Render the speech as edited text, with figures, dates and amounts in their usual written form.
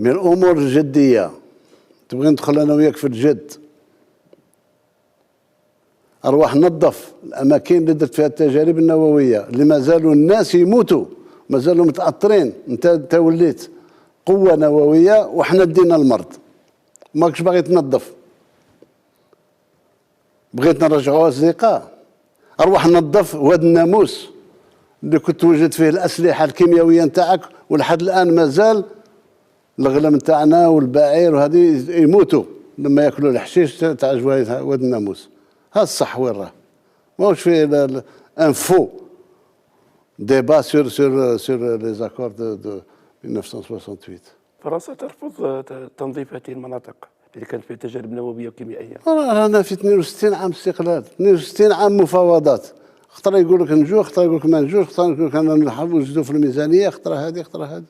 من الامور الجديه تبغي ندخل انا وياك في الجد. اروح نظف الاماكن اللي درت فيها التجارب النوويه اللي مازالوا الناس يموتوا مازالوا متاثرين. انت وليت قوه نوويه وحنا دينا المرض، ماكش باغي تنظف، بغيت نرجعوا اصدقاء. اروح نظف واد الناموس اللي كنت توجد فيه الاسلحه الكيميائيه نتاعك، ولحد الان مازال الغنم نتاعنا والبعير وهذه يموتوا لما ياكلوا الحشيش تاع واد الناموس. هذا الصح وين راه؟ ماهوش فيه انفو ديبا سور لي زاكور دو 1968. فرنسا ترفض تنظيف هذه المناطق اللي كانت فيها تجارب نوويه وكيميائيه. رانا في 62 عام استقلال، 62 عام مفاوضات، خطره يقول لك نجوع، خطره يقول لك ما نجوش، خطره يقول لك انا نوجدوا في الميزانيه، خطره هذه خطره هذه.